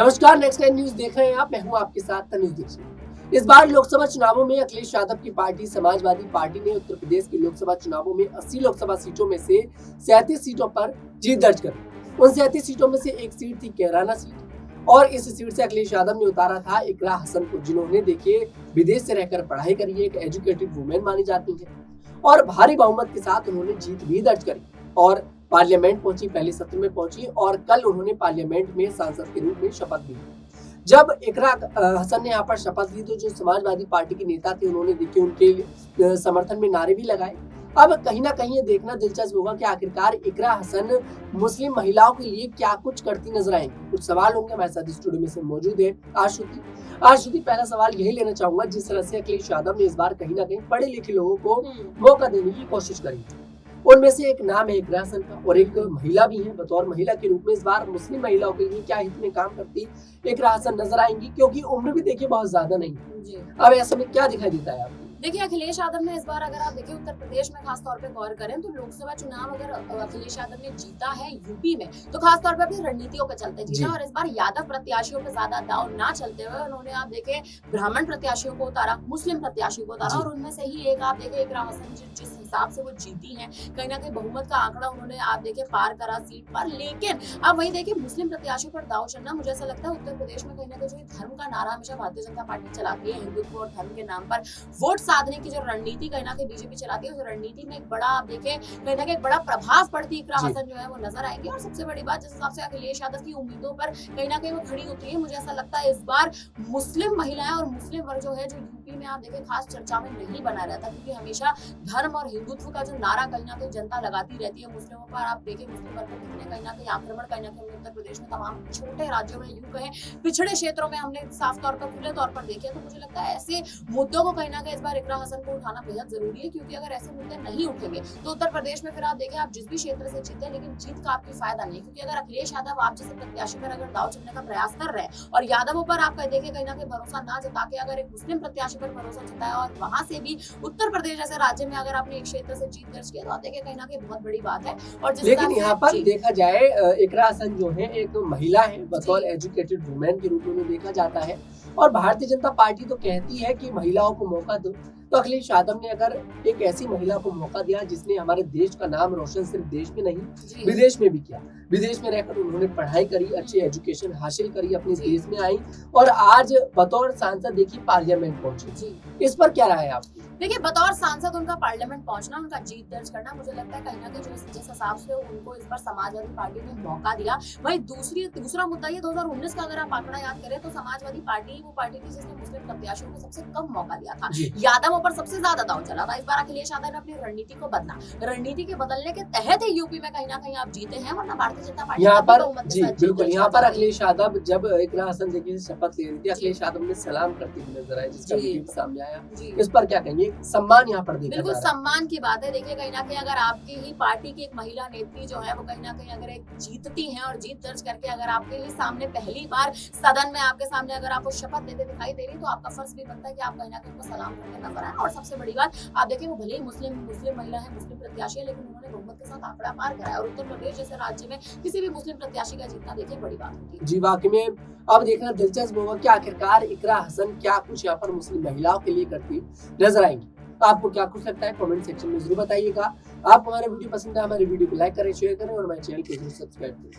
नमस्कार, next time news देख रहे हैं आप। मैं हूं आपके साथ तनुज दीक्षित। इस बार लोकसभा चुनावों में अखिलेश यादव की पार्टी समाजवादी पार्टी ने उत्तर प्रदेश की लोकसभा चुनावों में 80 लोकसभा सीटों में से 37 सीटों पर जीत दर्ज करी। उन 37 सीटों में से एक सीट थी कैराना सीट और इस सीट से अखिलेश यादव ने उतारा था इकरा हसन को, जिन्होंने देखिए विदेश से रहकर पढ़ाई करी है, एक एजुकेटेड वुमेन मानी जाती है और भारी बहुमत के साथ उन्होंने जीत भी दर्ज करी और पार्लियामेंट पहुंची, पहले सत्र में पहुंची और कल उन्होंने पार्लियामेंट में सांसद के रूप में शपथ ली। जब इकरा हसन ने यहाँ पर शपथ ली तो जो समाजवादी पार्टी के नेता थे उन्होंने देखिए उनके समर्थन में नारे भी लगाए। अब कहीं ना कहीं ये देखना दिलचस्प होगा कि आखिरकार इकरा हसन मुस्लिम महिलाओं के लिए क्या कुछ करती नजर आएंगी। कुछ सवाल होंगे, हमारे साथ स्टूडियो में से मौजूद है आशुति। पहला सवाल यही लेना चाहूंगा, जिस तरह से अखिलेश यादव ने इस बार कहीं ना कहीं पढ़े लिखे लोगों को मौका देने की कोशिश करी, उनमें से एक नाम है इकरा हसन का और एक महिला भी है। बतौर महिला के रूप में इस बार मुस्लिम महिलाओं के लिए क्या हित में काम करती इकरा हसन नजर आएंगी, क्योंकि उम्र भी देखिए बहुत ज्यादा नहीं है। अब ऐसे में क्या दिखाई देता है आपको? देखिए, अखिलेश यादव ने इस बार अगर आप देखिए उत्तर प्रदेश में खास तौर पे गौर करें तो लोकसभा चुनाव अगर अखिलेश यादव ने जीता है यूपी में तो खास तौर पे अपनी रणनीतियों पे चलते जीता और इस बार यादव प्रत्याशियों पे ज्यादा दाव ना चलते हुए उन्होंने आप देखे ब्राह्मण प्रत्याशियों को उतारा, मुस्लिम प्रत्याशियों को उतारा और उनमें से ही एक आप देखे इकरा हसन जिस हिसाब से वो जीती है, कहीं ना कहीं बहुमत का आंकड़ा उन्होंने आप देखे पार करा सीट पर। लेकिन अब वही देखिए मुस्लिम प्रत्याशियों पर दाव चलना, मुझे ऐसा लगता है उत्तर प्रदेश में कहीं ना कहीं जो धर्म का नारा हमेशा भारतीय जनता पार्टी चलाती है, हिंदुत्व और धर्म के नाम पर वोट साधने की जो रणनीति कहीं ना कहीं बीजेपी चलाती है, उस रणनीति में एक बड़ा आप देखें कहीं ना कहीं एक बड़ा प्रभाव पड़ती इकरा हसन जो है वो नजर आएंगे। और सबसे बड़ी बात जिस हिसाब से अखिलेश यादव की उम्मीदों पर कहीं ना कहीं वो खड़ी उतरी है, मुझे ऐसा लगता है इस बार मुस्लिम महिलाएं और मुस्लिम वर्ग जो है जो यूपी में आप देखें खास चर्चा में नहीं बना रहता, क्योंकि हमेशा धर्म और हिंदुत्व का जो नारा कहीं ना कहीं जनता लगाती रहती है मुस्लिमों पर। आप देखें मुस्लिम वर्ग पर कितने कहीं ना कहीं आक्रमण कहीं ना कहीं उत्तर प्रदेश में तमाम छोटे राज्यों में यूं कहें पिछड़े क्षेत्रों में हमने साफ तौर पर खुले तौर पर देखे। तो मुझे लगता है ऐसे मुद्दों को कहीं ना कहीं इस बार इकरा हसन को उठाना बेहद जरूरी है, क्योंकि अगर ऐसे मुद्दे नहीं उठेंगे तो उत्तर प्रदेश में फिर आप देखें आप जिस भी क्षेत्र से जीते लेकिन जीत का आपकी फायदा नहीं, क्योंकि अगर अखिलेश यादव आप जैसे प्रत्याशी पर अगर दाव चलने का प्रयास कर रहे हैं और यादवों पर आप देखें कहीं ना कहीं भरोसा ना जता के अगर एक मुस्लिम प्रत्याशी पर भरोसा जताया और वहां से भी उत्तर प्रदेश जैसे राज्य में अगर आपने एक क्षेत्र से जीत दर्ज किया तो आप देखें कहीं ना कहीं बहुत बड़ी बात है। और लेकिन यहाँ पर देखा जाए इकरा हसन जो है एक महिला है, बतौर एजुकेटेड वुमेन के रूप में देखा जाता है और भारतीय जनता पार्टी तो कहती है कि महिलाओं को मौका दो। तो अखिलेश यादव ने अगर एक ऐसी महिला को मौका दिया जिसने हमारे देश का नाम रोशन सिर्फ देश में नहीं विदेश में भी किया, विदेश में रहकर उन्होंने पढ़ाई करी, अच्छी एजुकेशन हासिल करी, अपने देश में आई और आज बतौर सांसद देखिए पार्लियामेंट पहुंची, इस पर क्या राय है आपकी? देखिए, बतौर सांसद उनका पार्लियामेंट पहुंचना, उनका जीत दर्ज करना, मुझे लगता है कहीं ना कहीं जिस हिसाब से उनको इस बार समाजवादी पार्टी ने मौका दिया। वही दूसरा मुद्दा ये 2019 का अगर आप आंकड़ा याद करें तो समाजवादी पार्टी वो पार्टी थी जिसने मुस्लिम प्रत्याशियों को सबसे कम मौका दिया था, यादवों पर सबसे ज्यादा दाव चला था। इस बार अखिलेश यादव ने अपनी रणनीति को बदला, रणनीति के बदलने के तहत ही यूपी में कहीं ना कहीं आप जीते हैं, वरना भारतीय जनता पार्टी यहाँ पर जी बिल्कुल यहाँ पर अखिलेश यादव जब इकरा हसन देखिए शपथ ले रही थी, अखिलेश यादव ने सलाम करते हुए नजर आए, जिसका वीडियो सामने आया। इस पर क्या कहेंगे? सम्मान यहाँ पर देखा बिल्कुल सम्मान की बात है। देखिए कहीं ना कहीं अगर आपकी ही पार्टी की एक महिला नेत्री जो है वो कहीं ना कहीं अगर एक जीतती है और जीत दर्ज करके अगर आपके ही सामने पहली बार सदन में आपके सामने अगर आपको शपथ लेते दिखाई दे रही तो आपका फर्ज भी बनता है कि आप कहीं ना कहीं उनको सलाम करके नजर आए। और सबसे बड़ी बात आप देखिए वो भले ही मुस्लिम महिला है, मुस्लिम प्रत्याशी है, लेकिन उन्होंने बहुमत के साथ आंकड़ा पार कराया और उत्तर प्रदेश जैसे राज्य में किसी भी मुस्लिम प्रत्याशी का जीतना देखिए बड़ी बात होती है। जी वाकई में अब देखना दिलचस्प होगा कि आखिरकार इकरा हसन क्या कुछ यहाँ पर मुस्लिम महिलाओं के लिए करती नजर आएंगी। आपको क्या कुछ लगता है कमेंट सेक्शन में जरूर बताइएगा। आप हमारे वीडियो पसंद है, हमारे वीडियो को लाइक करें, शेयर करें और हमारे चैनल को जरूर सब्सक्राइब करें।